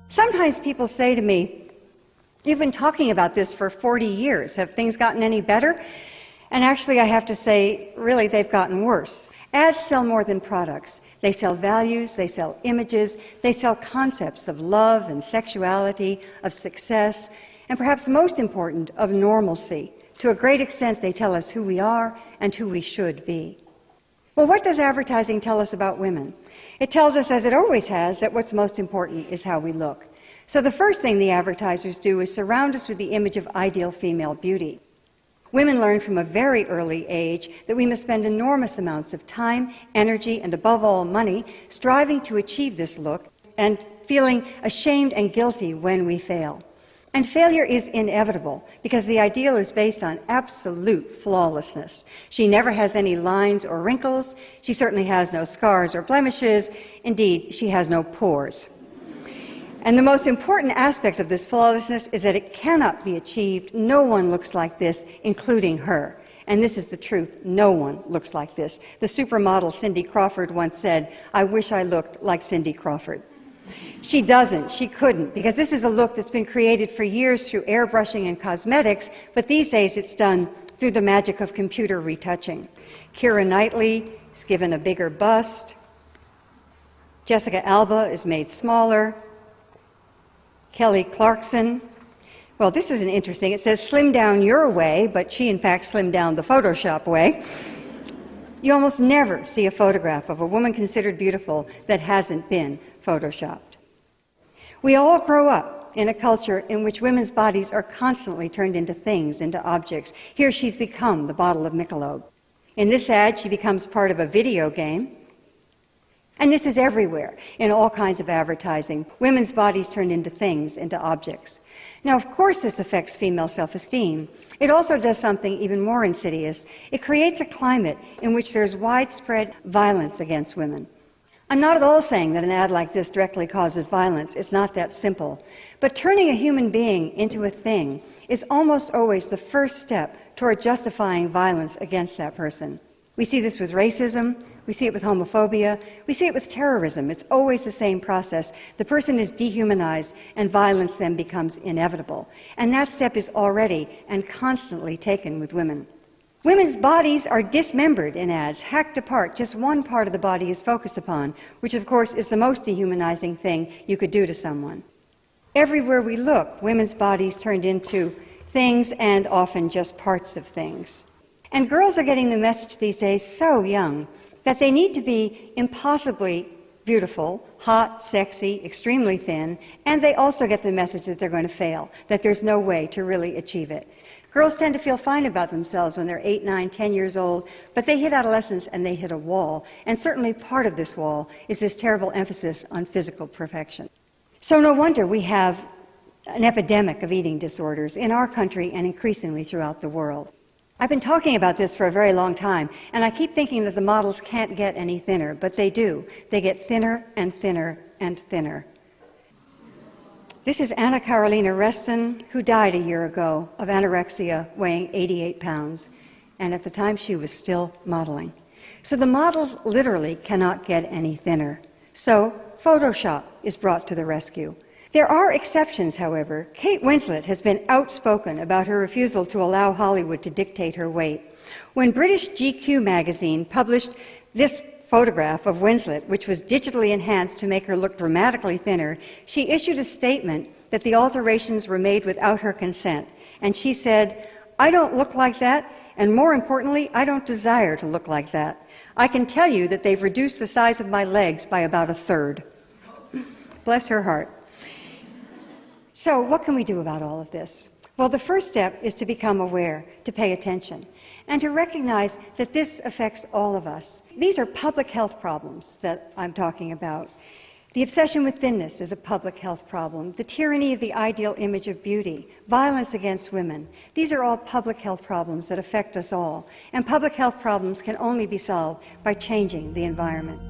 Sometimes people say to me, "You've been talking about this for 40 years. Have things gotten any better?" And actually, I have to say, really, they've gotten worse. Ads sell more than products. They sell values, they sell images, they sell concepts of love and sexuality, of success, and perhaps most important, of normalcy. To a great extent, they tell us who we are and who we should be. Well, what does advertising tell us about women? It tells us, as it always has, that what's most important is how we look. So the first thing the advertisers do is surround us with the image of ideal female beauty. Women learn from a very early age that we must spend enormous amounts of time, energy, and above all, money, striving to achieve this look and feeling ashamed and guilty when we fail. And failure is inevitable because the ideal is based on absolute flawlessness. She never has any lines or wrinkles. She certainly has no scars or blemishes. Indeed, she has no pores. And the most important aspect of this flawlessness is that it cannot be achieved. No one looks like this, including her. And this is the truth. No one looks like this. The supermodel Cindy Crawford once said, "I wish I looked like Cindy Crawford." She doesn't. She couldn't, because this is a look that's been created for years through airbrushing and cosmetics, but these days it's done through the magic of computer retouching. Keira Knightley is given a bigger bust. Jessica Alba is made smaller. Kelly Clarkson, well, this is interesting. It says slim down your way, but she in fact slimmed down the Photoshop way. You almost never see a photograph of a woman considered beautiful that hasn't been Photoshopped. We all grow up in a culture in which women's bodies are constantly turned into things, into objects. Here she's become the bottle of Michelob. In this ad, she becomes part of a video game. And this is everywhere, in all kinds of advertising. Women's bodies turned into things, into objects. Now, of course, this affects female self-esteem. It also does something even more insidious. It creates a climate in which there's widespread violence against women. I'm not at all saying that an ad like this directly causes violence. It's not that simple. But turning a human being into a thing is almost always the first step toward justifying violence against that person. We see this with racism. We see it with homophobia. We see it with terrorism. It's always the same process. The person is dehumanized, and violence then becomes inevitable. And that step is already and constantly taken with women. Women's bodies are dismembered in ads, hacked apart. Just one part of the body is focused upon, which of course is the most dehumanizing thing you could do to someone. Everywhere we look, women's bodies turned into things and often just parts of things. And girls are getting the message these days so young that they need to be impossibly beautiful, hot, sexy, extremely thin, and they also get the message that they're going to fail, that there's no way to really achieve it. Girls tend to feel fine about themselves when they're 8, 9, 10 years old, but they hit adolescence and they hit a wall, and certainly part of this wall is this terrible emphasis on physical perfection. So no wonder we have an epidemic of eating disorders in our country and increasingly throughout the world. I've been talking about this for a very long time, and I keep thinking that the models can't get any thinner, but they do. They get thinner and thinner and thinner. This is Anna Carolina Reston, who died a year ago of anorexia, weighing 88 pounds, and at the time she was still modeling. So the models literally cannot get any thinner. So Photoshop is brought to the rescue. There are exceptions, however. Kate Winslet has been outspoken about her refusal to allow Hollywood to dictate her weight. When British GQ magazine published this photograph of Winslet, which was digitally enhanced to make her look dramatically thinner, she issued a statement that the alterations were made without her consent. And she said, "I don't look like that, and more importantly, I don't desire to look like that. I can tell you that they've reduced the size of my legs by about a third." Bless her heart. So what can we do about all of this? Well, the first step is to become aware, to pay attention, and to recognize that this affects all of us. These are public health problems that I'm talking about. The obsession with thinness is a public health problem. The tyranny of the ideal image of beauty, violence against women, these are all public health problems that affect us all. And public health problems can only be solved by changing the environment.